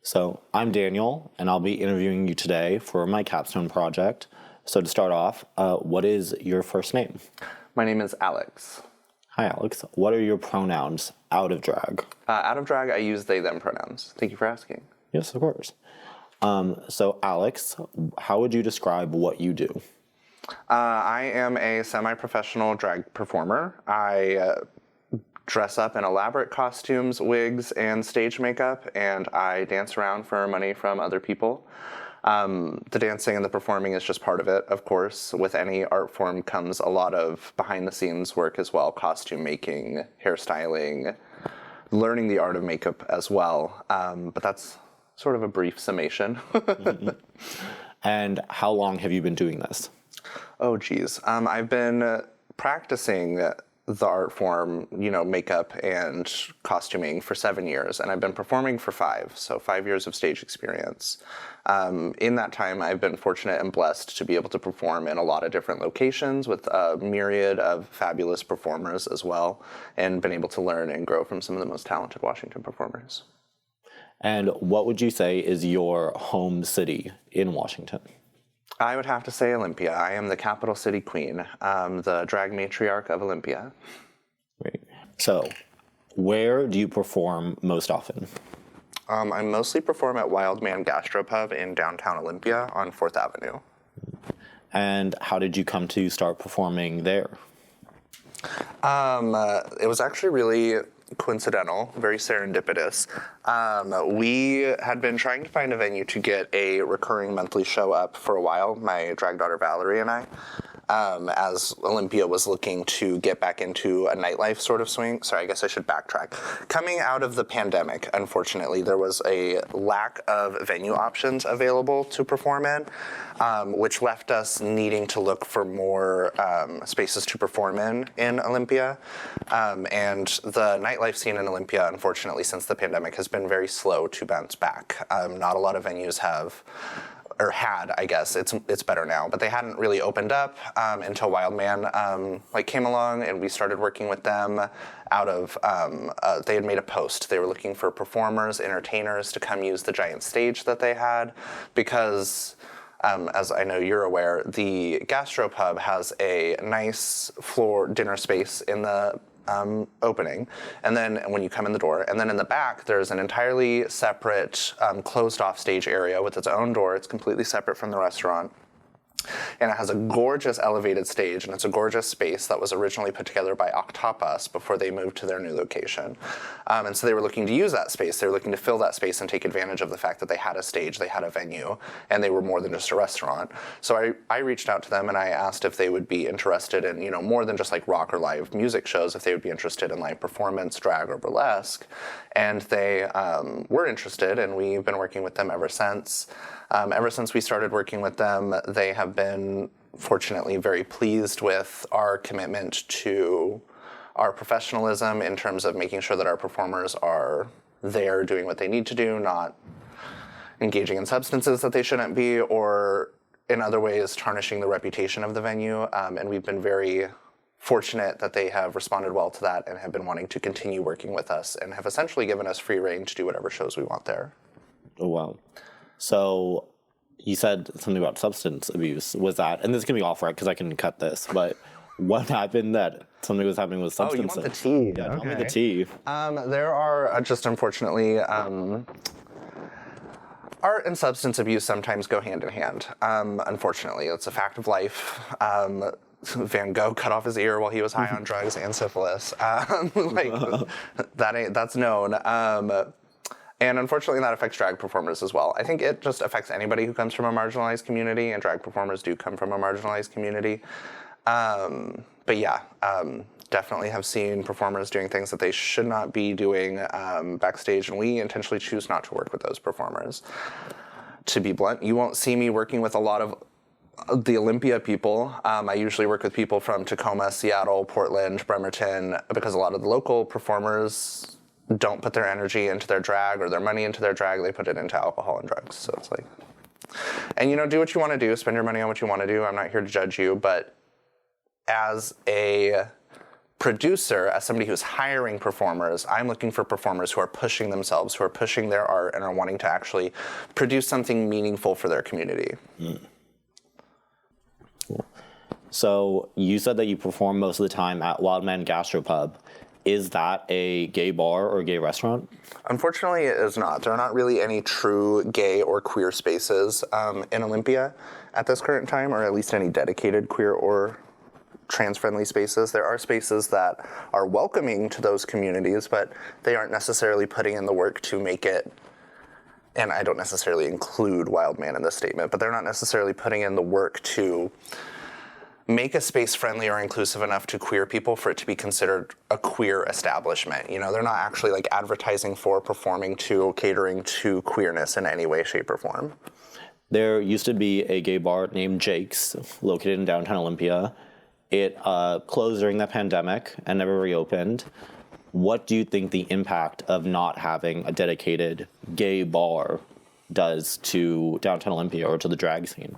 So, I'm Daniel, and I'll be interviewing you today for my capstone project. So, to start off, what is your first name? My name is Alex. Hi, Alex. What are your pronouns out of drag? Out of drag, I use they, them pronouns. Thank you for asking. Yes, of course. So, Alex, how would you describe what you do? I am a semi-professional drag performer. I dress up in elaborate costumes, wigs, and stage makeup, and I dance around for money from other people. The dancing and the performing is just part of it, of course. With any art form comes a lot of behind-the-scenes work as well, costume making, hairstyling, learning the art of makeup as well. But that's sort of a brief summation. And how long have you been doing this? Oh, geez. I've been practicing the art form, makeup and costuming for 7 years, and I've been performing for 5, so 5 years of stage experience. In that time, I've been fortunate and blessed to be able to perform in a lot of different locations with a myriad of fabulous performers as well, and been able to learn and grow from some of the most talented Washington performers. And what would you say is your home city in Washington? I would have to say Olympia. I am the capital city queen, the drag matriarch of Olympia. Great. So, where do you perform most often? I mostly perform at Wild Man Gastropub in downtown Olympia on 4th Avenue. And how did you come to start performing there? It was actually really coincidental, very serendipitous. We had been trying to find a venue to get a recurring monthly show up for a while, my drag daughter Valerie and I, as Olympia was looking to get back into a nightlife sort of swing. Sorry, I guess I should backtrack. Coming out of the pandemic, unfortunately, there was a lack of venue options available to perform in, which left us needing to look for more spaces to perform in Olympia. And the nightlife scene in Olympia, unfortunately, since the pandemic, has been very slow to bounce back. Not a lot of venues have, or had, I guess, it's better now, but they hadn't really opened up until Wild Man came along, and we started working with them out of, they had made a post. They were looking for performers, entertainers to come use the giant stage that they had, because as I know you're aware, the Gastropub has a nice floor dinner space in the opening, and then when you come in the door, and then in the back there's an entirely separate closed off stage area with its own door. It's completely separate from the restaurant, and it has a gorgeous elevated stage, and it's a gorgeous space that was originally put together by Octopus before they moved to their new location. And so they were looking to use that space. They were looking to fill that space and take advantage of the fact that they had a stage, they had a venue, and they were more than just a restaurant. So I reached out to them and I asked if they would be interested in, more than just like rock or live music shows, if they would be interested in live performance, drag, or burlesque. And they were interested, and we've been working with them ever since. Ever since we started working with them, they have been, fortunately, very pleased with our commitment to our professionalism in terms of making sure that our performers are there doing what they need to do, not engaging in substances that they shouldn't be, or in other ways tarnishing the reputation of the venue. And we've been very fortunate that they have responded well to that and have been wanting to continue working with us and have essentially given us free reign to do whatever shows we want there. Oh, wow. So you said something about substance abuse. Was that, and this can be off right because I can cut this, but what happened that something was happening with substances? Oh, you want the tea? Yeah, okay. Tell me the tea. There are just unfortunately, art and substance abuse sometimes go hand in hand. Unfortunately, it's a fact of life. Van Gogh cut off his ear while he was high on drugs and syphilis. That's known. And unfortunately, that affects drag performers as well. I think it just affects anybody who comes from a marginalized community, and drag performers do come from a marginalized community. But yeah, definitely have seen performers doing things that they should not be doing backstage, and we intentionally choose not to work with those performers. To be blunt, you won't see me working with a lot of the Olympia people. I usually work with people from Tacoma, Seattle, Portland, Bremerton, because a lot of the local performers don't put their energy into their drag or their money into their drag. They put it into alcohol and drugs. So it's like, and do what you want to do, spend your money on what you want to do. I'm not here to judge you, but as a producer, as somebody who's hiring performers, I'm looking for performers who are pushing themselves, who are pushing their art and are wanting to actually produce something meaningful for their community. Cool. So you said that you perform most of the time at Wildman Gastropub. Is that a gay bar or a gay restaurant? Unfortunately, it is not. There are not really any true gay or queer spaces in Olympia at this current time, or at least any dedicated queer or trans-friendly spaces. There are spaces that are welcoming to those communities, but they aren't necessarily putting in the work to make it, and I don't necessarily include Wildman in this statement, but they're not necessarily putting in the work to make a space friendly or inclusive enough to queer people for it to be considered a queer establishment. You know, they're not actually like advertising for, performing to, catering to queerness in any way, shape, or form. There used to be a gay bar named Jake's, located in downtown Olympia. It closed during the pandemic and never reopened. What do you think the impact of not having a dedicated gay bar does to downtown Olympia or to the drag scene?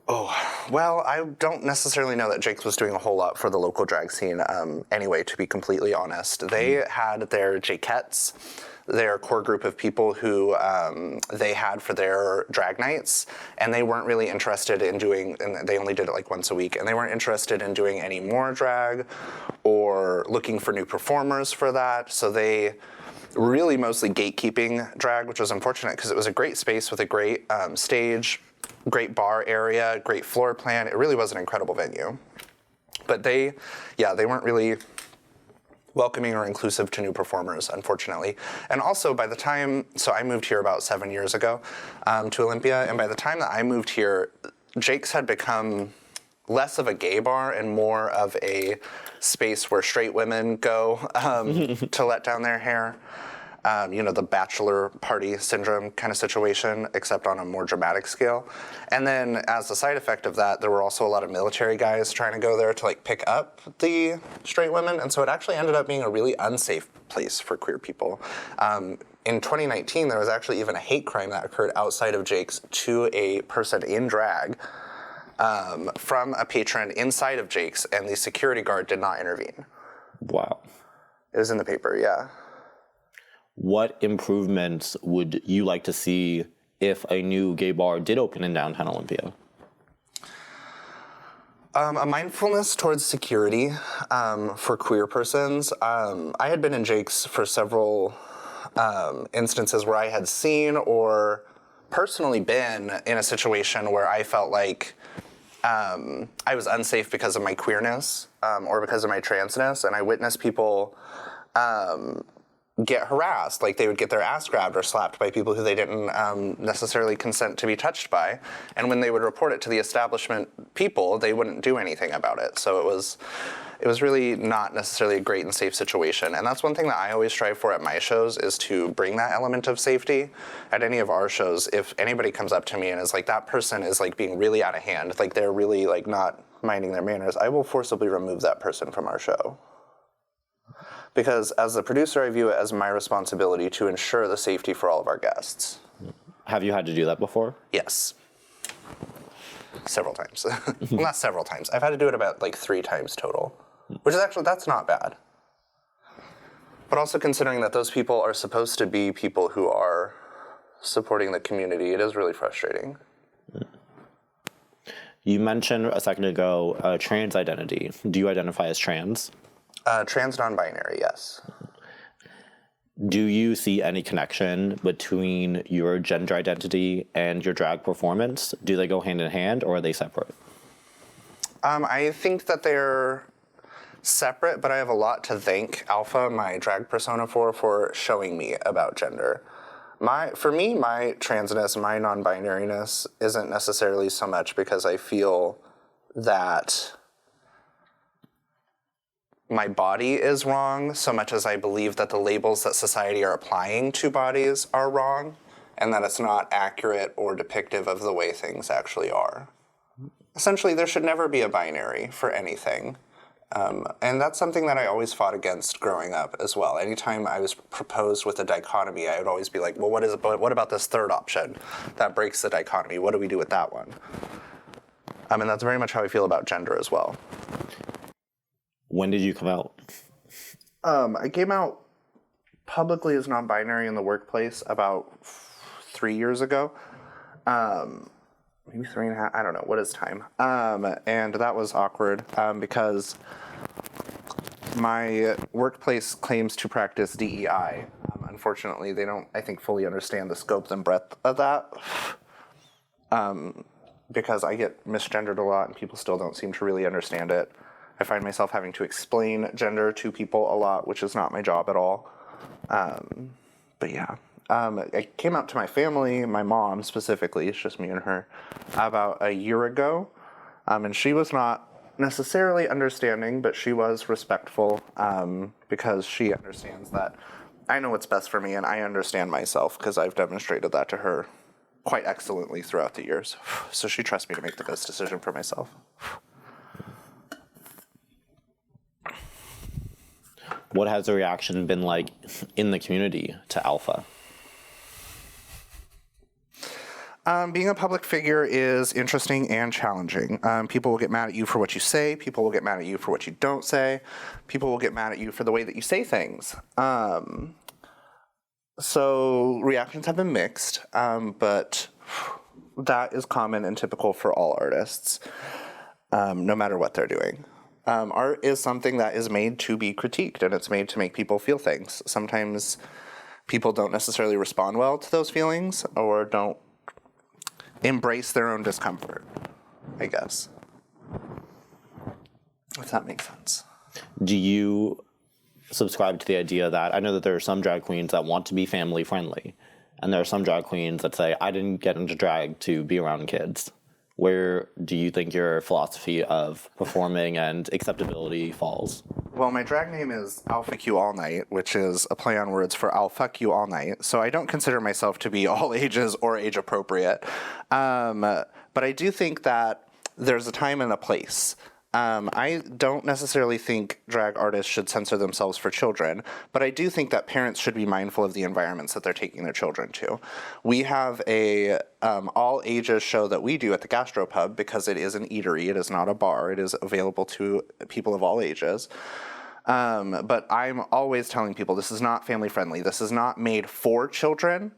Oh, well, I don't necessarily know that Jake's was doing a whole lot for the local drag scene anyway, to be completely honest. They had their Jakettes, their core group of people who they had for their drag nights, and they weren't really interested in doing, and they only did it like once a week, and they weren't interested in doing any more drag or looking for new performers for that, so they really mostly gatekeeping drag, which was unfortunate because it was a great space with a great stage, great bar area, great floor plan. It really was an incredible venue. But they weren't really welcoming or inclusive to new performers, unfortunately. And also by the time, so I moved here about 7 years ago to Olympia, and by the time that I moved here, Jake's had become less of a gay bar and more of a space where straight women go to let down their hair. The bachelor party syndrome kind of situation, except on a more dramatic scale. And then as a side effect of that, there were also a lot of military guys trying to go there to like pick up the straight women. And so it actually ended up being a really unsafe place for queer people. In 2019, there was actually even a hate crime that occurred outside of Jake's to a person in drag from a patron inside of Jake's, and the security guard did not intervene. Wow. It was in the paper, yeah. What improvements would you like to see if a new gay bar did open in downtown Olympia? A mindfulness towards security for queer persons. I had been in Jake's for several instances where I had seen or personally been in a situation where I felt like I was unsafe because of my queerness or because of my transness, and I witnessed people get harassed, like they would get their ass grabbed or slapped by people who they didn't necessarily consent to be touched by, and when they would report it to the establishment people, they wouldn't do anything about it. So it was really not necessarily a great and safe situation, and that's one thing that I always strive for at my shows, is to bring that element of safety. At any of our shows, if anybody comes up to me and is like, that person is like being really out of hand, like they're really like not minding their manners, I will forcibly remove that person from our show. Because as the producer, I view it as my responsibility to ensure the safety for all of our guests. Have you had to do that before? Yes. Several times. Well, not several times. I've had to do it about like 3 times total, which is actually, that's not bad. But also considering that those people are supposed to be people who are supporting the community, it is really frustrating. You mentioned a second ago trans identity. Do you identify as trans? Trans non-binary, yes. Do you see any connection between your gender identity and your drag performance? Do they go hand in hand, or are they separate? I think that they're separate, but I have a lot to thank Alpha, my drag persona, for showing me about gender. For me, my transness, my non-binariness isn't necessarily so much because I feel that my body is wrong, so much as I believe that the labels that society are applying to bodies are wrong, and that it's not accurate or depictive of the way things actually are. Essentially, there should never be a binary for anything. And that's something that I always fought against growing up as well. Anytime I was proposed with a dichotomy, I would always be like, well, what about this third option that breaks the dichotomy? What do we do with that one? And that's very much how I feel about gender as well. When did you come out? I came out publicly as non-binary in the workplace about 3 years ago. Maybe 3.5, I don't know, what is time? And that was awkward because my workplace claims to practice DEI. Unfortunately, they don't, I think, fully understand the scope and breadth of that. Because I get misgendered a lot and people still don't seem to really understand it. I find myself having to explain gender to people a lot, which is not my job at all. But yeah. I came out to my family, my mom specifically, it's just me and her, about a year ago. And she was not necessarily understanding, but she was respectful because she understands that I know what's best for me and I understand myself because I've demonstrated that to her quite excellently throughout the years. So she trusts me to make the best decision for myself. What has the reaction been like in the community to Alpha? Being a public figure is interesting and challenging. People will get mad at you for what you say. People will get mad at you for what you don't say. People will get mad at you for the way that you say things. So reactions have been mixed, but that is common and typical for all artists, no matter what they're doing. Art is something that is made to be critiqued, and it's made to make people feel things. Sometimes people don't necessarily respond well to those feelings or don't embrace their own discomfort, I guess. If that makes sense. Do you subscribe to the idea that, I know that there are some drag queens that want to be family friendly, and there are some drag queens that say, I didn't get into drag to be around kids. Where do you think your philosophy of performing and acceptability falls? Well, my drag name is Alpha Q Awlknight, which is a play on words for Alpha Q Awlknight. So I don't consider myself to be all ages or age appropriate. But I do think that there's a time and a place. I don't necessarily think drag artists should censor themselves for children, but I do think that parents should be mindful of the environments that they're taking their children to. We have a all ages show that we do at the Gastropub because it is an eatery. It is not a bar. It is available to people of all ages. But I'm always telling people this is not family friendly. This is not made for children.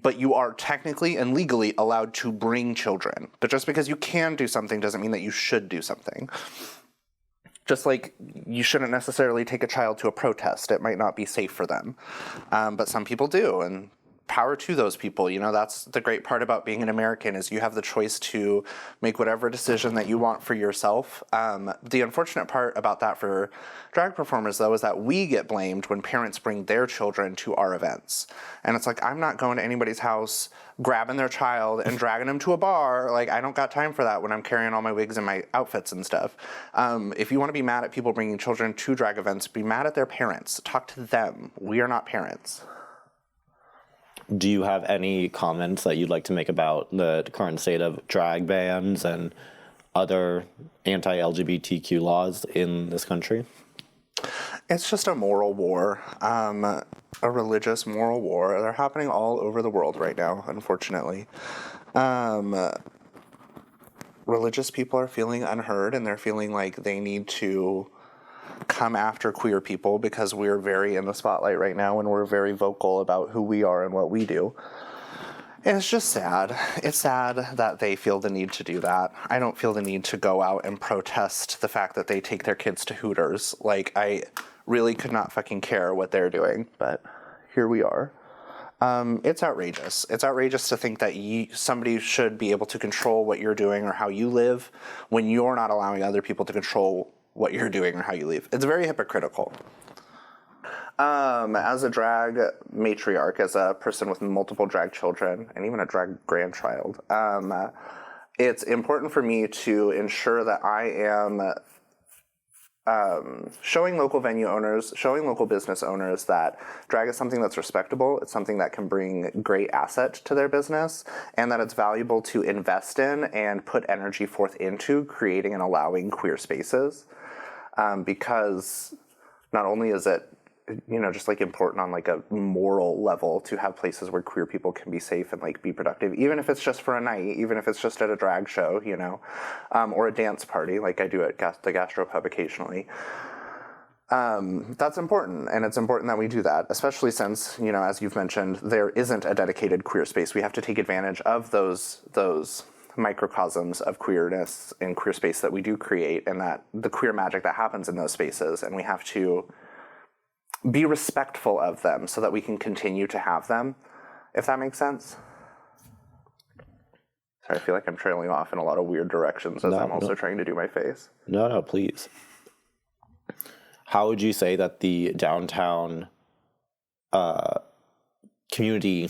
But you are technically and legally allowed to bring children. But just because you can do something doesn't mean that you should do something. Just like you shouldn't necessarily take a child to a protest. It might not be safe for them. But some people do, and power to those people. You know, that's the great part about being an American is you have the choice to make whatever decision that you want for yourself. The unfortunate part about that for drag performers, though, is that we get blamed when parents bring their children to our events. And it's like, I'm not going to anybody's house, grabbing their child and dragging them to a bar. Like, I don't got time for that when I'm carrying all my wigs and my outfits and stuff. If you want to be mad at people bringing children to drag events, be mad at their parents. Talk to them. We are not parents. Do you have any comments that you'd like to make about the current state of drag bans and other anti-LGBTQ laws in this country? It's just a moral war, a religious moral war. They're happening all over the world right now, unfortunately. Religious people are feeling unheard, and they're feeling like they need to come after queer people because we're very in the spotlight right now and we're very vocal about who we are and what we do. And it's just sad. It's sad that they feel the need to do that. I don't feel the need to go out and protest the fact that they take their kids to Hooters. Like, I really could not fucking care what they're doing, but here we are. It's outrageous. It's outrageous to think that somebody should be able to control what you're doing or how you live when you're not allowing other people to control what you're doing or how you live. It's very hypocritical. As a drag matriarch, as a person with multiple drag children, and even a drag grandchild, it's important for me to ensure that I am showing local venue owners, showing local business owners that drag is something that's respectable, it's something that can bring great asset to their business, and that it's valuable to invest in and put energy forth into creating and allowing queer spaces. Because not only is it, you know, just like important on like a moral level to have places where queer people can be safe and like be productive, even if it's just for a night, even if it's just at a drag show, you know, or a dance party like I do at the Gastropub occasionally. That's important, and it's important that we do that, especially since, as you've mentioned, there isn't a dedicated queer space. We have to take advantage of those microcosms of queerness and queer space that we do create, and that the queer magic that happens in those spaces, and we have to be respectful of them so that we can continue to have them, if that makes sense. Sorry, I feel like I'm trailing off in a lot of weird directions as I'm also trying to do my face. No, please. How would you say that the downtown community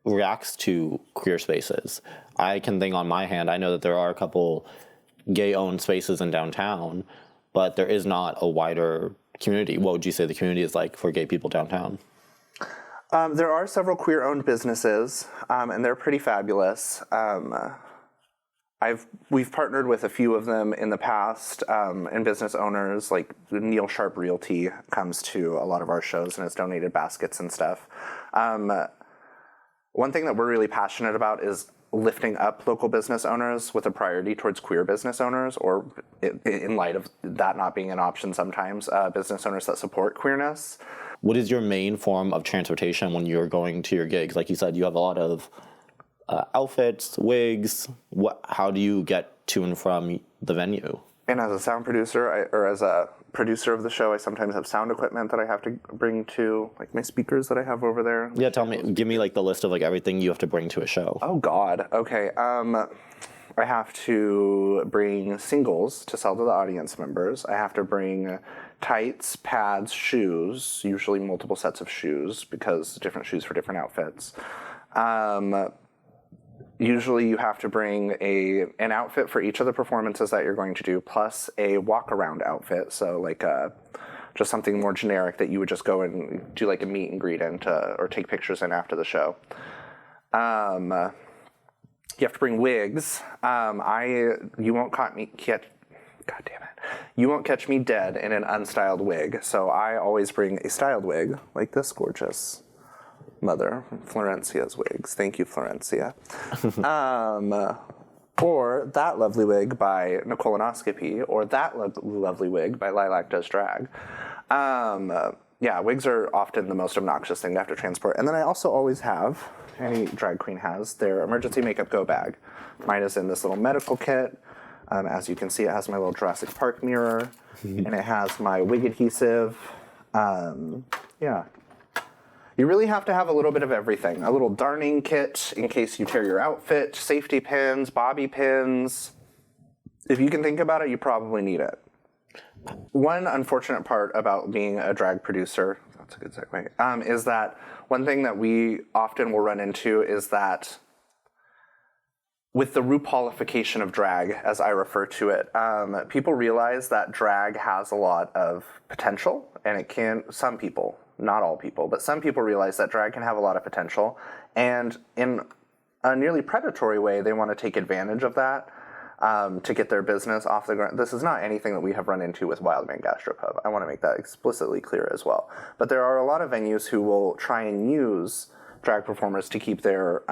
reacts to queer spaces? I can think on my hand, I know that there are a couple gay-owned spaces in downtown, but there is not a wider community. What would you say the community is like for gay people downtown? There are several queer-owned businesses, and they're pretty fabulous. We've partnered with a few of them in the past, and business owners like Neil Sharp Realty comes to a lot of our shows and has donated baskets and stuff. One thing that we're really passionate about is lifting up local business owners with a priority towards queer business owners, or in light of that not being an option sometimes, business owners that support queerness. What is your main form of transportation when you're going to your gigs? Like you said, you have a lot of outfits, wigs. How do you get to and from the venue? And as a sound producer, or as a producer of the show, I sometimes have sound equipment that I have to bring to, like my speakers that I have over there. Yeah, give me like the list of like everything you have to bring to a show. Oh God, okay. I have to bring singles to sell to the audience members. I have to bring tights, pads, shoes, usually multiple sets of shoes because different shoes for different outfits. Usually you have to bring an outfit for each of the performances that you're going to do, plus a walk-around outfit, so like just something more generic that you would just go and do like a meet and greet in or take pictures in after the show. You have to bring wigs. You won't catch me dead in an unstyled wig, so I always bring a styled wig, like this gorgeous mother, Florencia's wigs. Thank you, Florencia. Or that lovely wig by Nicolonoscopy, or that lovely wig by Lilac Does Drag. Yeah, wigs are often the most obnoxious thing to have to transport. And then I also always have, any drag queen has, their emergency makeup go bag. Mine is in this little medical kit. As you can see, it has my little Jurassic Park mirror, and it has my wig adhesive. Yeah. You really have to have a little bit of everything. A little darning kit in case you tear your outfit, safety pins, bobby pins. If you can think about it, you probably need it. One unfortunate part about being a drag producer, that's a good segue, is that one thing that we often will run into is that with the RuPaulification of drag, as I refer to it, people realize that drag has a lot of potential, and it can, some people, not all people, but some people realize that drag can have a lot of potential, and in a nearly predatory way, they want to take advantage of that to get their business off the ground. This is not anything that we have run into with Wildman Gastropub. I want to make that explicitly clear as well. But there are a lot of venues who will try and use drag performers to keep their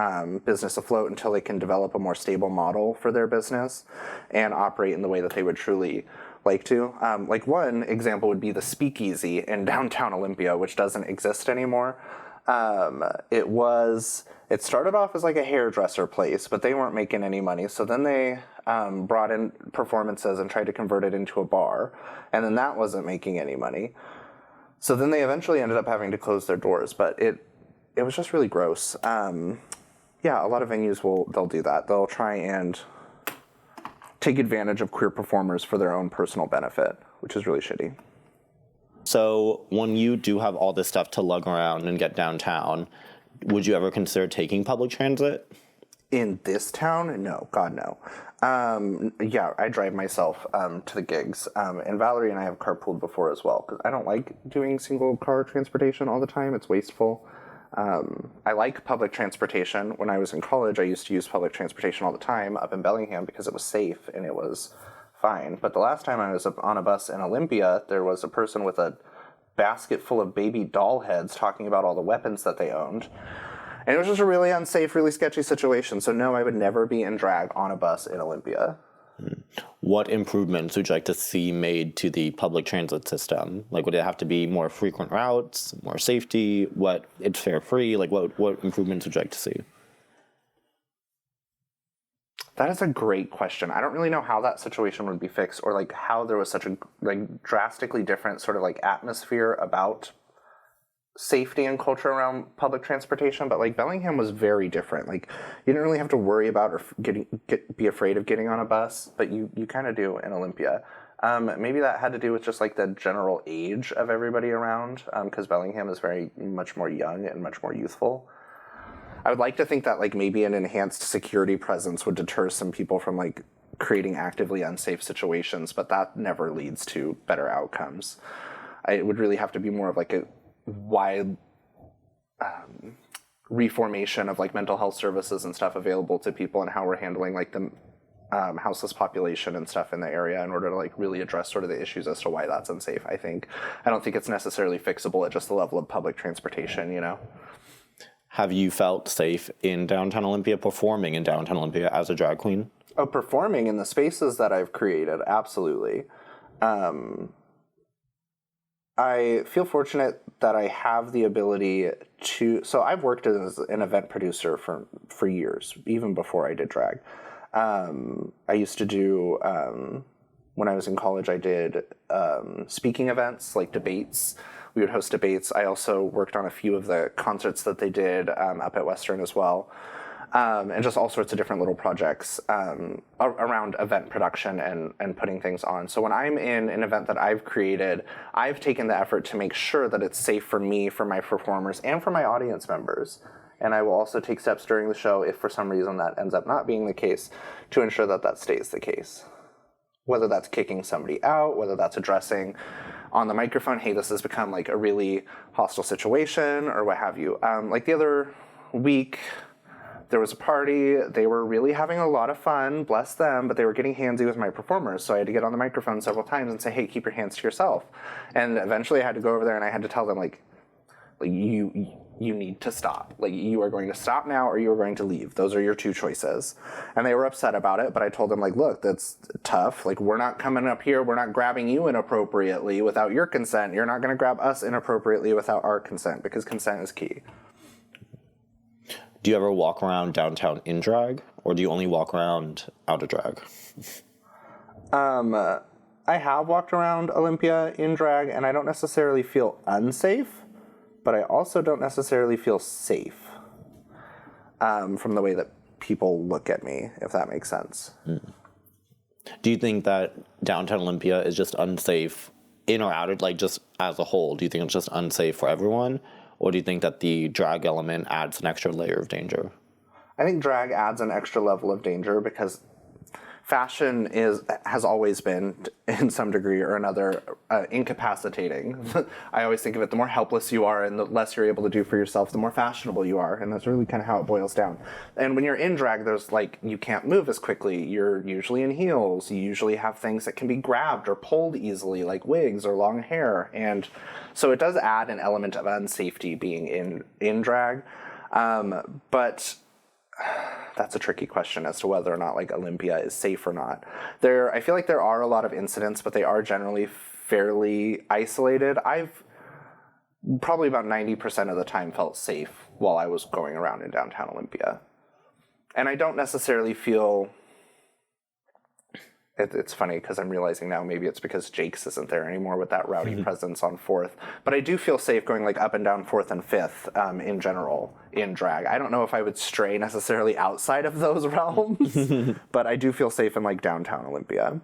business afloat until they can develop a more stable model for their business and operate in the way that they would truly like to. Like one example would be the Speakeasy in downtown Olympia, which doesn't exist anymore. It started off as like a hairdresser place, but they weren't making any money. So then they brought in performances and tried to convert it into a bar, and then that wasn't making any money. So then they eventually ended up having to close their doors, but it was just really gross. Yeah, a lot of venues they'll do that. They'll try and take advantage of queer performers for their own personal benefit, which is really shitty. So when you do have all this stuff to lug around and get downtown, would you ever consider taking public transit? In this town? No, God, no. Yeah, I drive myself to the gigs. And Valerie and I have carpooled before as well, because I don't like doing single car transportation all the time. It's wasteful. I like public transportation. When I was in college, I used to use public transportation all the time up in Bellingham because it was safe and it was fine. But the last time I was on a bus in Olympia, there was a person with a basket full of baby doll heads talking about all the weapons that they owned. And it was just a really unsafe, really sketchy situation. So no, I would never be in drag on a bus in Olympia. What improvements would you like to see made to the public transit system? Like, would it have to be more frequent routes, more safety? What, it's fare free? Like, what improvements would you like to see? That is a great question. I don't really know how that situation would be fixed, or like how there was such a like drastically different sort of like atmosphere about safety and culture around public transportation. But like Bellingham was very different. Like you didn't really have to worry about or be afraid of getting on a bus, but you kind of do in Olympia. Maybe that had to do with just like the general age of everybody around, because Bellingham is very much more young and much more youthful. I would like to think that like maybe an enhanced security presence would deter some people from like creating actively unsafe situations, but that never leads to better outcomes. It would really have to be more of like a wide reformation of like mental health services and stuff available to people, and how we're handling like the houseless population and stuff in the area in order to like really address sort of the issues as to why that's unsafe. I don't think it's necessarily fixable at just the level of public transportation, you know? Have you felt safe in downtown Olympia, performing in downtown Olympia as a drag queen? Oh, performing in the spaces that I've created, absolutely. I feel fortunate that I have the ability to... So I've worked as an event producer for years, even before I did drag. I used to do... when I was in college, I did speaking events, like debates. We would host debates. I also worked on a few of the concerts that they did up at Western as well. And just all sorts of different little projects around event production and putting things on. So when I'm in an event that I've created, I've taken the effort to make sure that it's safe for me, for my performers, and for my audience members. And I will also take steps during the show, if for some reason that ends up not being the case, to ensure that that stays the case. Whether that's kicking somebody out, whether that's addressing on the microphone, hey, this has become like a really hostile situation, or what have you. Like the other week, there was a party. They were really having a lot of fun, bless them, but they were getting handsy with my performers. So I had to get on the microphone several times and say, hey, keep your hands to yourself. And eventually I had to go over there and I had to tell them, like you need to stop. Like, you are going to stop now or you are going to leave. Those are your two choices. And they were upset about it, but I told them, like, look, that's tough. Like, we're not coming up here. We're not grabbing you inappropriately without your consent. You're not going to grab us inappropriately without our consent, because consent is key. Do you ever walk around downtown in drag, or do you only walk around out of drag? I have walked around Olympia in drag, and I don't necessarily feel unsafe, but I also don't necessarily feel safe from the way that people look at me, if that makes sense. Do you think that downtown Olympia is just unsafe in or out of, like, just as a whole? Do you think it's just unsafe for everyone? Or do you think that the drag element adds an extra layer of danger? I think drag adds an extra level of danger because fashion has always been, in some degree or another, incapacitating. I always think of it, the more helpless you are and the less you're able to do for yourself, the more fashionable you are. And that's really kind of how it boils down. And when you're in drag, there's like, you can't move as quickly. You're usually in heels. You usually have things that can be grabbed or pulled easily, like wigs or long hair. And so it does add an element of unsafety being in drag. But that's a tricky question as to whether or not like Olympia is safe or not. I feel like there are a lot of incidents, but they are generally fairly isolated. I've probably about 90% of the time felt safe while I was going around in downtown Olympia. And I don't necessarily feel... It's funny because I'm realizing now maybe it's because Jake's isn't there anymore with that rowdy presence on 4th. But I do feel safe going like up and down 4th and 5th in general in drag. I don't know if I would stray necessarily outside of those realms, but I do feel safe in like downtown Olympia.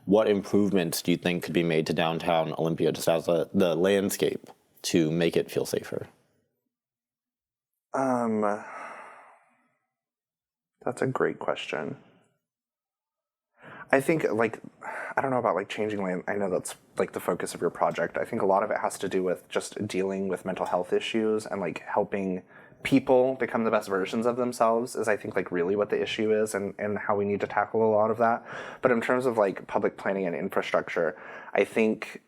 What improvements do you think could be made to downtown Olympia just as the landscape to make it feel safer? That's a great question. I think, like, I don't know about, like, changing land. I know that's, like, the focus of your project. I think a lot of it has to do with just dealing with mental health issues and, like, helping people become the best versions of themselves is, I think, like, really what the issue is and how we need to tackle a lot of that. But in terms of, like, public planning and infrastructure, I think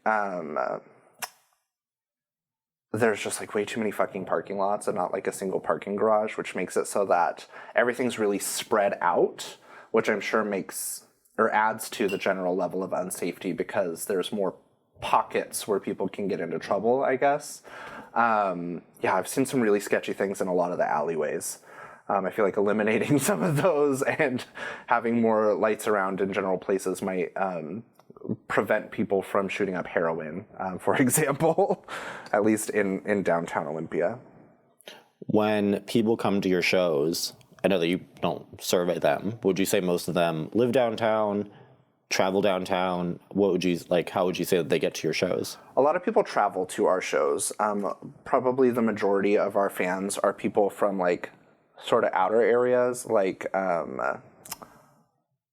there's just, like, way too many fucking parking lots and not, like, a single parking garage, which makes it so that everything's really spread out. which I'm sure makes or adds to the general level of unsafety because there's more pockets where people can get into trouble, I guess. I've seen some really sketchy things in a lot of the alleyways. I feel like eliminating some of those and having more lights around in general places might prevent people from shooting up heroin, for example, at least in downtown Olympia. When people come to your shows, I know that you don't survey them. Would you say most of them live downtown, travel downtown? How would you say that they get to your shows? A lot of people travel to our shows. Probably the majority of our fans are people from like sort of outer areas, like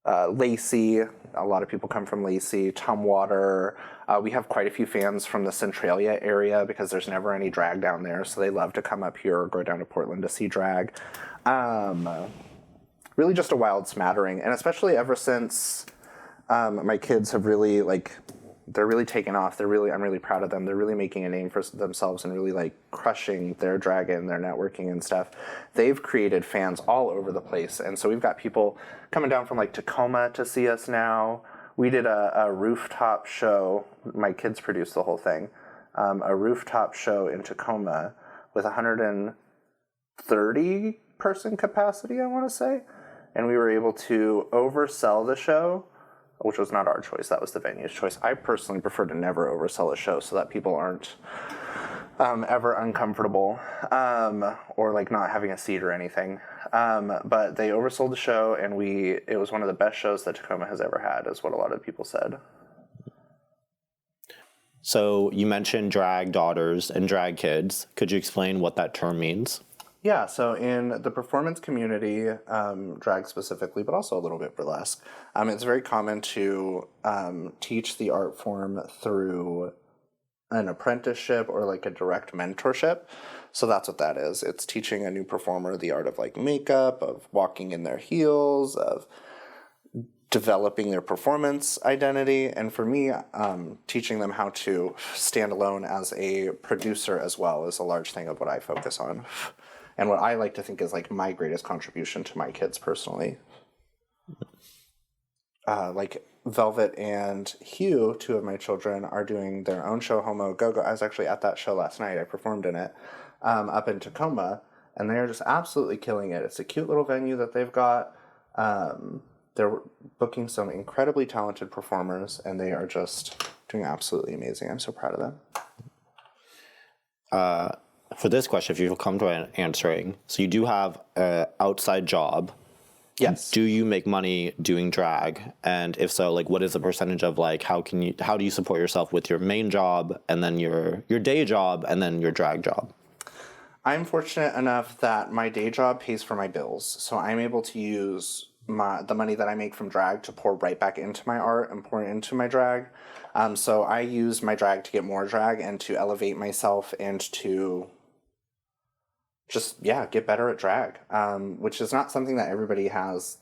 Lacey. A lot of people come from Lacey, Tumwater. We have quite a few fans from the Centralia area because there's never any drag down there, so they love to come up here or go down to Portland to see drag. Really just a wild smattering, and especially ever since my kids have really they're really taken off. I'm really proud of them. They're really making a name for themselves and really like crushing their drag and their networking and stuff. They've created fans all over the place. And so we've got people coming down from like Tacoma to see us now. We did a rooftop show. My kids produced the whole thing. A rooftop show in Tacoma with 130 person capacity, I want to say. And we were able to oversell the show, which was not our choice. That was the venue's choice. I personally prefer to never oversell a show so that people aren't ever uncomfortable or like not having a seat or anything. But they oversold the show, and it was one of the best shows that Tacoma has ever had, is what a lot of people said. So you mentioned drag daughters and drag kids. Could you explain what that term means? Yeah, so in the performance community, drag specifically, but also a little bit burlesque, it's very common to teach the art form through an apprenticeship or like a direct mentorship. So that's what that is. It's teaching a new performer the art of like makeup, of walking in their heels, of developing their performance identity. And for me, teaching them how to stand alone as a producer as well is a large thing of what I focus on. And what I like to think is like my greatest contribution to my kids personally. Like Velvet and Hugh, two of my children, are doing their own show, Homo Go-Go. I was actually at that show last night. I performed in it up in Tacoma, and they're just absolutely killing it. It's a cute little venue that they've got. They're booking some incredibly talented performers, and they are just doing absolutely amazing. I'm so proud of them. For this question, if you come to answering, so you do have an outside job. Yes. Do you make money doing drag? And if so, like, what is the percentage of like how do you support yourself with your main job and then your day job and then your drag job? I'm fortunate enough that my day job pays for my bills, so I'm able to use the money that I make from drag to pour right back into my art and pour into my drag. So I use my drag to get more drag and to elevate myself and to just, get better at drag, which is not something that everybody has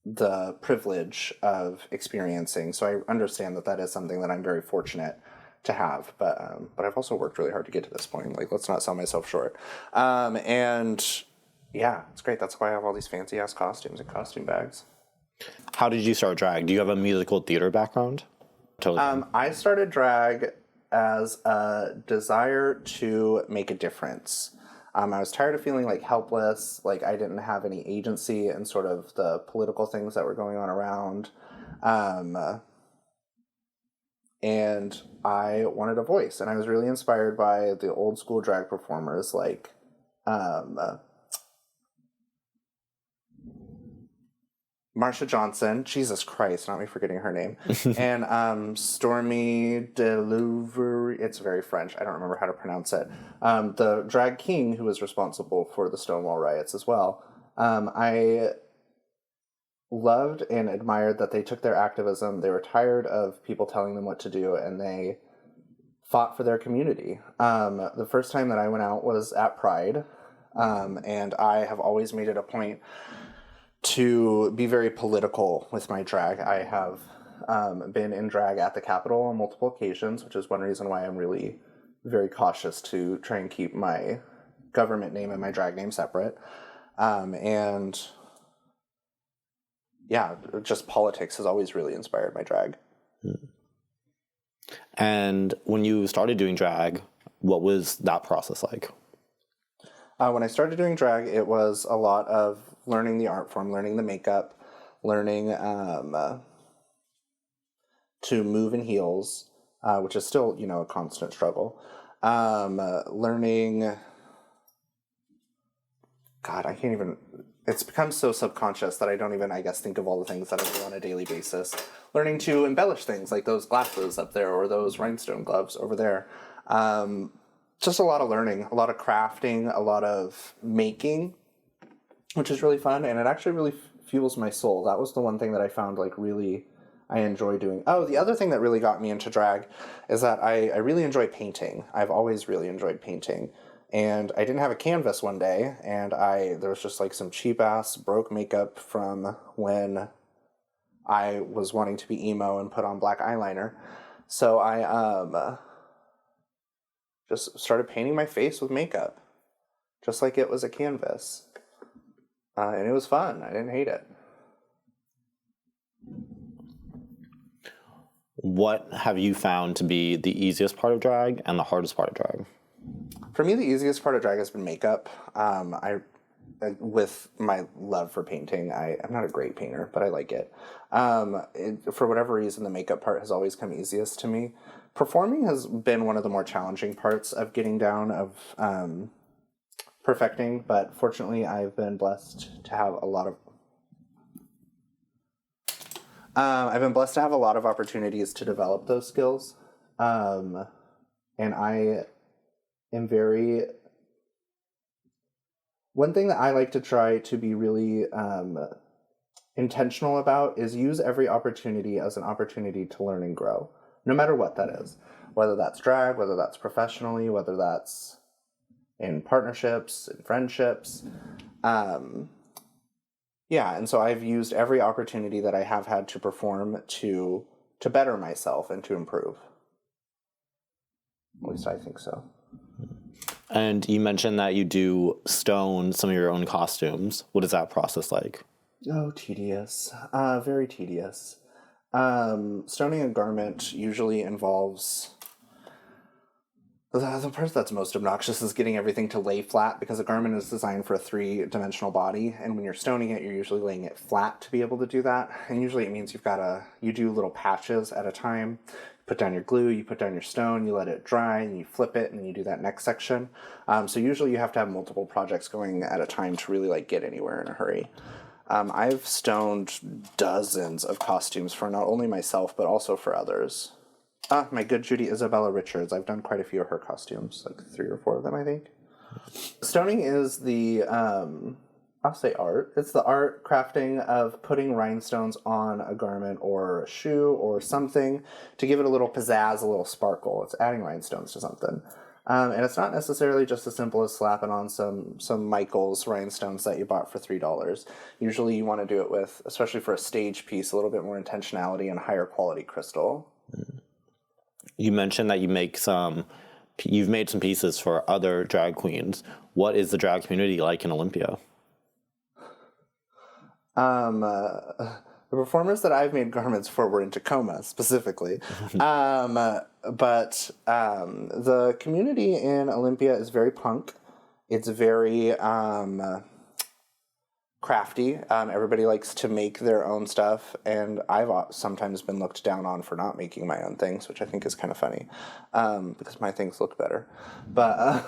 the privilege of experiencing. So I understand that is something that I'm very fortunate to have, but I've also worked really hard to get to this point. Like, let's not sell myself short. It's great. That's why I have all these fancy ass costumes and costume bags. How did you start drag? Do you have a musical theater background? Totally. I started drag as a desire to make a difference. I was tired of feeling like helpless, like I didn't have any agency in sort of the political things that were going on around. And I wanted a voice, and I was really inspired by the old school drag performers like Marsha Johnson, Jesus Christ, not me forgetting her name, and Stormy Delivery, it's very French, I don't remember how to pronounce it, the drag king who was responsible for the Stonewall riots as well. I loved and admired that they took their activism, they were tired of people telling them what to do, and they fought for their community. The first time that I went out was at Pride, and I have always made it a point to be very political with my drag. I have been in drag at the Capitol on multiple occasions, which is one reason why I'm really very cautious to try and keep my government name and my drag name separate. yeah, just politics has always really inspired my drag. And when you started doing drag, what was that process like? When I started doing drag, it was a lot of learning the art form, learning the makeup, learning to move in heels, which is still, a constant struggle. Learning, God, I can't even, it's become so subconscious that I don't even, I guess, think of all the things that I do on a daily basis. Learning to embellish things like those glasses up there or those rhinestone gloves over there. Just a lot of learning, a lot of crafting, a lot of making, which is really fun, and it actually really fuels my soul. That was the one thing that I found really I enjoy doing. Oh, the other thing that really got me into drag is that I really enjoy painting. I've always really enjoyed painting. And I didn't have a canvas one day, and there was just some cheap ass broke makeup from when I was wanting to be emo and put on black eyeliner. So I just started painting my face with makeup, just like it was a canvas. And it was fun. I didn't hate it. What have you found to be the easiest part of drag and the hardest part of drag? For me, the easiest part of drag has been makeup. With my love for painting, I'm not a great painter, but I like it. For whatever reason, the makeup part has always come easiest to me. Performing has been one of the more challenging parts of getting down, of perfecting, but fortunately, I've been blessed to have a lot of opportunities to develop those skills, and I am very. One thing that I like to try to be really intentional about is use every opportunity as an opportunity to learn and grow, no matter what that is. Whether that's drag, whether that's professionally, whether that's in partnerships, in friendships. Yeah, and so I've used every opportunity that I have had to perform to better myself and to improve. At least I think so. And you mentioned that you do stone some of your own costumes. What is that process like? Oh, tedious. Very tedious. Stoning a garment usually involves... The part that's most obnoxious is getting everything to lay flat, because a garment is designed for a 3-dimensional body, and when you're stoning it, you're usually laying it flat to be able to do that. And usually it means you do little patches at a time. Put down your glue, you put down your stone, you let it dry, and you flip it, and then you do that next section. So usually you have to have multiple projects going at a time to really get anywhere in a hurry. I've stoned dozens of costumes for not only myself, but also for others. My good Judy Isabella Richards. I've done quite a few of her costumes, 3 or 4 of them, I think. Stoning is the, I'll say art. It's the art crafting of putting rhinestones on a garment or a shoe or something to give it a little pizzazz, a little sparkle. It's adding rhinestones to something. And it's not necessarily just as simple as slapping on some Michaels rhinestones that you bought for $3. Usually you want to do it with, especially for a stage piece, a little bit more intentionality and higher quality crystal. You mentioned that you've made some pieces for other drag queens. What is the drag community like in Olympia? The performers that I've made garments for were in Tacoma, specifically. But the community in Olympia is very punk. It's very crafty. Everybody likes to make their own stuff, and I've sometimes been looked down on for not making my own things, which I think is kind of funny, because my things look better. But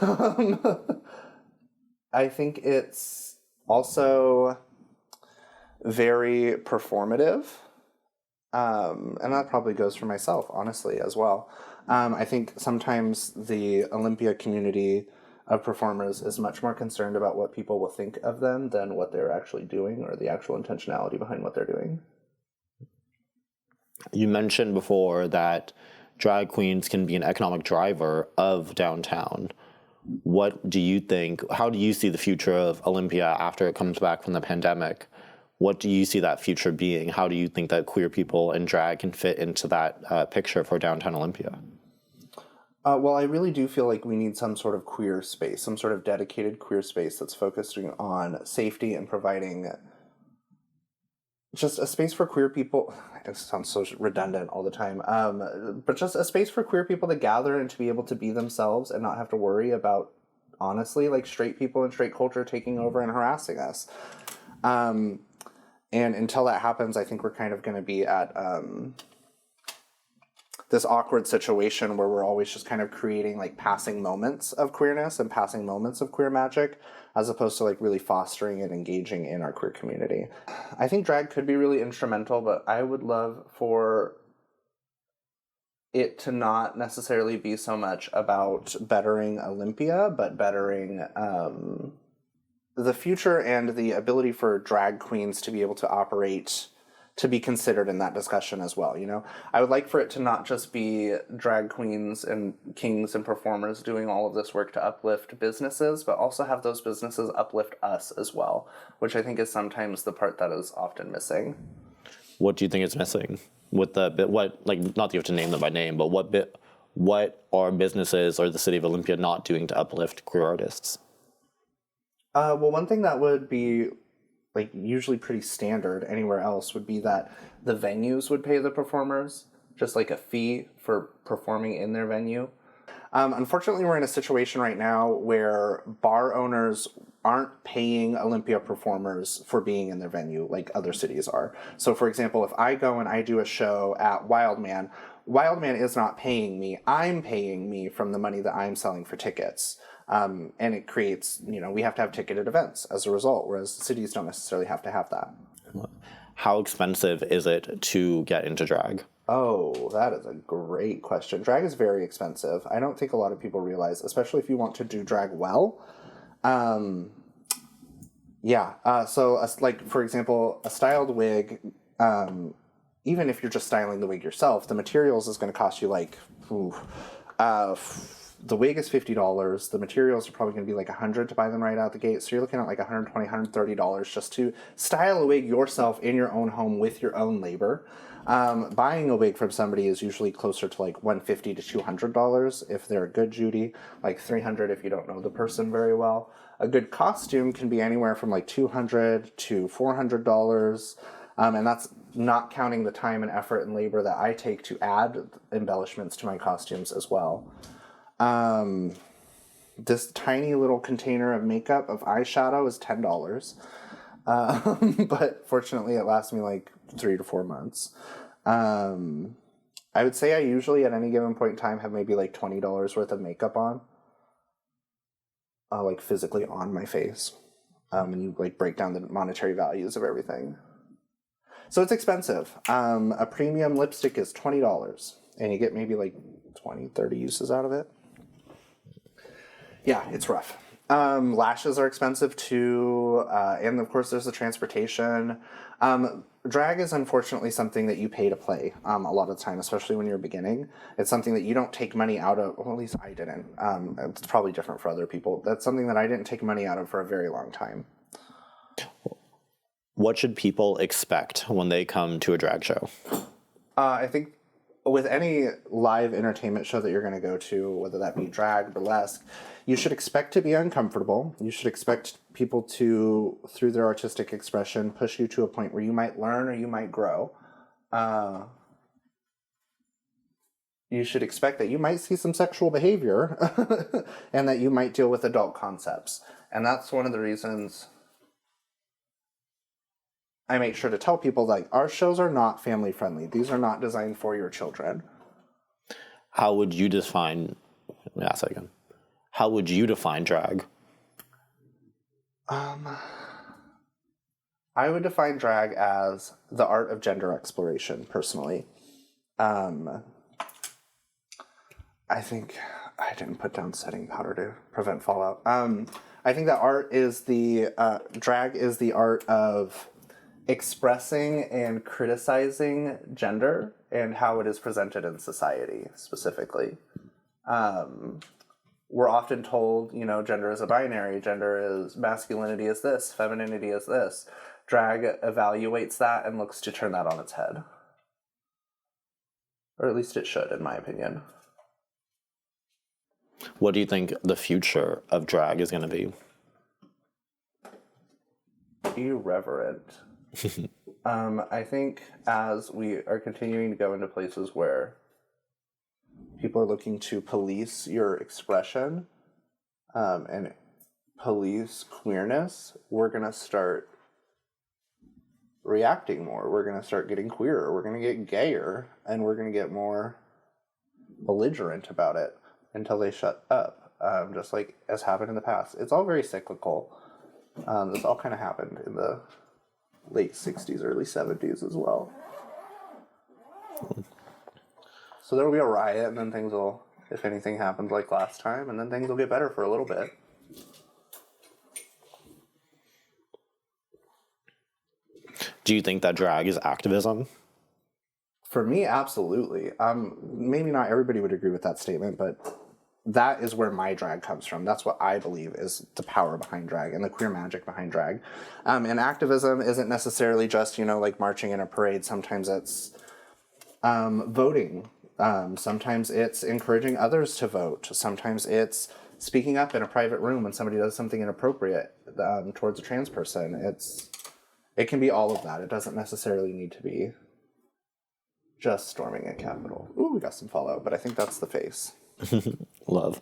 I think it's also very performative, and that probably goes for myself, honestly, as well. I think sometimes the Olympia community of performers is much more concerned about what people will think of them than what they're actually doing or the actual intentionality behind what they're doing. You mentioned before that drag queens can be an economic driver of downtown. What do you think? How do you see the future of Olympia after it comes back from the pandemic? What do you see that future being? How do you think that queer people and drag can fit into that picture for downtown Olympia? Well, I really do feel like we need some sort of queer space, some sort of dedicated queer space that's focusing on safety and providing just a space for queer people. It sounds so redundant all the time. But just a space for queer people to gather and to be able to be themselves and not have to worry about, honestly, like straight people and straight culture taking over and harassing us. And until that happens, I think we're kind of going to be at this awkward situation where we're always just kind of creating like passing moments of queerness and passing moments of queer magic, as opposed to like really fostering and engaging in our queer community. I think drag could be really instrumental, but I would love for it to not necessarily be so much about bettering Olympia, but bettering the future and the ability for drag queens to be able to operate, to be considered in that discussion as well, you know? I would like for it to not just be drag queens and kings and performers doing all of this work to uplift businesses, but also have those businesses uplift us as well, which I think is sometimes the part that is often missing. What do you think is missing with the bit? What, like, not that you have to name them by name, but what are businesses or the city of Olympia not doing to uplift queer artists? Well, one thing that would be like usually pretty standard anywhere else would be that the venues would pay the performers just like a fee for performing in their venue. Unfortunately, we're in a situation right now where bar owners aren't paying Olympia performers for being in their venue like other cities are. So, for example, if I go and I do a show at Wildman, Wildman is not paying me. I'm paying me from the money that I'm selling for tickets. And it creates, you know, we have to have ticketed events as a result, whereas cities don't necessarily have to have that. How expensive is it to get into drag? Oh, that is a great question. Drag is very expensive. I don't think a lot of people realize, especially if you want to do drag well. Like, for example, a styled wig, even if you're just styling the wig yourself, the materials is going to cost you like, the wig is $50. The materials are probably going to be like $100 to buy them right out the gate. So you're looking at like $120, $130 just to style a wig yourself in your own home with your own labor. Buying a wig from somebody is usually closer to like $150 to $200 if they're a good Judy, like $300 if you don't know the person very well. A good costume can be anywhere from like $200 to $400. And that's not counting the time and effort and labor that I take to add embellishments to my costumes as well. This tiny little container of makeup of eyeshadow is $10. But fortunately it lasts me like 3 to 4 months. I would say I usually at any given point in time have maybe like $20 worth of makeup on, like physically on my face. And you like break down the monetary values of everything. So it's expensive. A premium lipstick is $20 and you get maybe like 20, 30 uses out of it. Yeah, it's rough. Lashes are expensive too, and of course there's the transportation. Drag is unfortunately something that you pay to play a lot of the time, especially when you're beginning. It's something that you don't take money out of, well, at least I didn't. It's probably different for other people. That's something that I didn't take money out of for a very long time. What should people expect when they come to a drag show? I think with any live entertainment show that you're going to go to, whether that be drag, burlesque, you should expect to be uncomfortable. You should expect people to, through their artistic expression, push you to a point where you might learn or you might grow. You should expect that you might see some sexual behavior and that you might deal with adult concepts. And that's one of the reasons I make sure to tell people, like, our shows are not family friendly. These are not designed for your children. How would you define, let me ask that again. How would you define drag? I would define drag as the art of gender exploration, personally. I think I didn't put down setting powder to prevent fallout. I think that drag is the art of expressing and criticizing gender and how it is presented in society, specifically. We're often told, you know, gender is a binary, gender is masculinity is this, femininity is this. Drag evaluates that and looks to turn that on its head. Or at least it should, in my opinion. What do you think the future of drag is going to be? Irreverent. I think as we are continuing to go into places where people are looking to police your expression and police queerness, we're going to start reacting more. We're going to start getting queerer. We're going to get gayer, and we're going to get more belligerent about it until they shut up, just like as happened in the past. It's all very cyclical. This all kind of happened in the late 60s, early 70s as well. So there will be a riot, and then things will, if anything happens like last time, and then things will get better for a little bit. Do you think that drag is activism? For me, absolutely. Maybe not everybody would agree with that statement, but that is where my drag comes from. That's what I believe is the power behind drag and the queer magic behind drag. And activism isn't necessarily just, like marching in a parade. Sometimes it's voting. Sometimes it's encouraging others to vote. Sometimes it's speaking up in a private room when somebody does something inappropriate towards a trans person. It can be all of that. It doesn't necessarily need to be just storming a Capitol. Ooh, we got some fallout, but I think that's the face. Love.